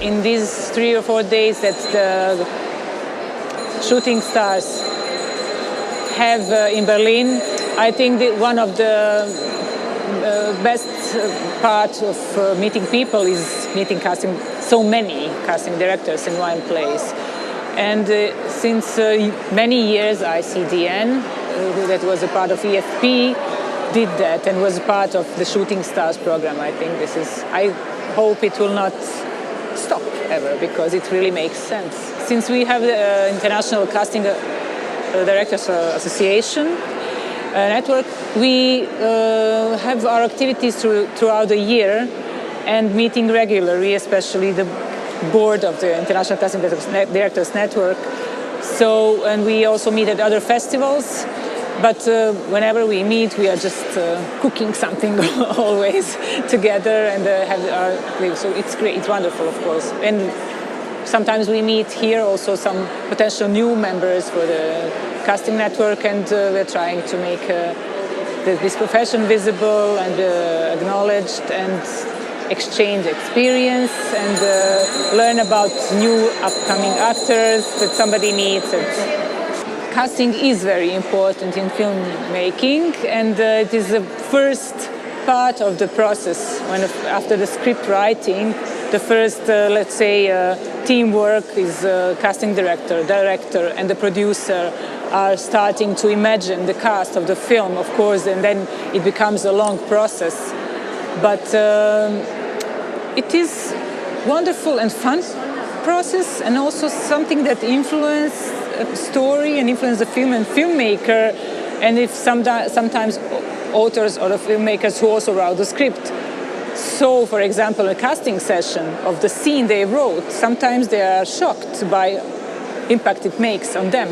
in these 3 or 4 days that the shooting stars have in Berlin, I think that one of the best part of meeting people is meeting so many casting directors in one place. And since many years, ICDN, that was a part of EFP, did that and was part of the Shooting Stars program. I think I hope it will not stop ever, because it really makes sense. Since we have the International Casting Directors Association network, we have our activities throughout the year and meeting regularly, especially the board of the International Casting Directors Network. So, and we also meet at other festivals, but whenever we meet, we are just cooking something always together, and so it's great, it's wonderful, of course. And sometimes we meet here also some potential new members for the casting network, and we're trying to make this profession visible and acknowledged, and exchange experience and learn about new upcoming actors that somebody meets. Casting is very important in filmmaking, and it is the first part of the process. After the script writing, the first, let's say, teamwork is casting director, and the producer are starting to imagine the cast of the film, of course, and then it becomes a long process. But it is wonderful and fun process, and also something that influences a story and influences the film and filmmaker, and if sometimes authors or the filmmakers who also wrote the script. So, for example, a casting session of the scene they wrote, sometimes they are shocked by impact it makes on them,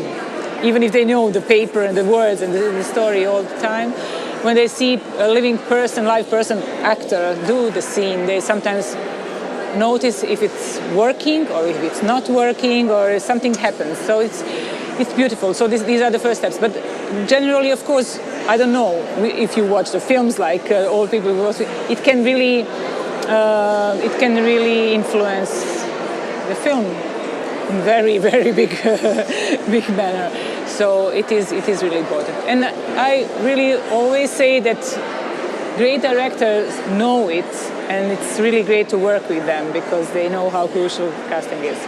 even if they know the paper and the words and the story all the time. When they see a live person, actor do the scene, they sometimes notice if it's working or if it's not working or if something happens. So it's beautiful. So these are the first steps. But generally, of course, I don't know if you watch the films like all people watch, it can really influence the film in very, very big manner. So it is really important. And I really always say that great directors know it, and it's really great to work with them because they know how crucial casting is.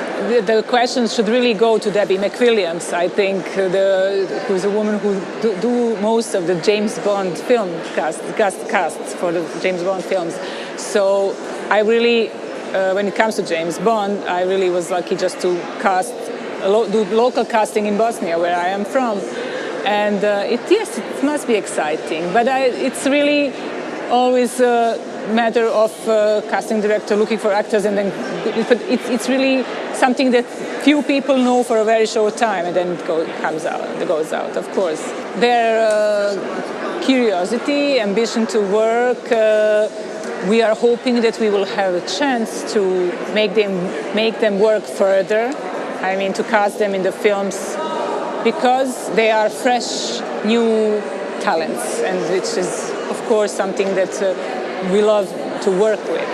The questions should really go to Debbie McWilliams, I think, who's a woman who do most of the James Bond film casts for the James Bond films. So I really, when it comes to James Bond, I really was lucky just to do local casting in Bosnia, where I am from. And yes, it must be exciting, but it's really always a matter of casting director looking for actors, and then it's really something that few people know for a very short time, and then it goes out, of course. Their curiosity, ambition to work, we are hoping that we will have a chance to make them work further. I mean, to cast them in the films, because they are fresh, new talents, and which is, of course, something that we love to work with.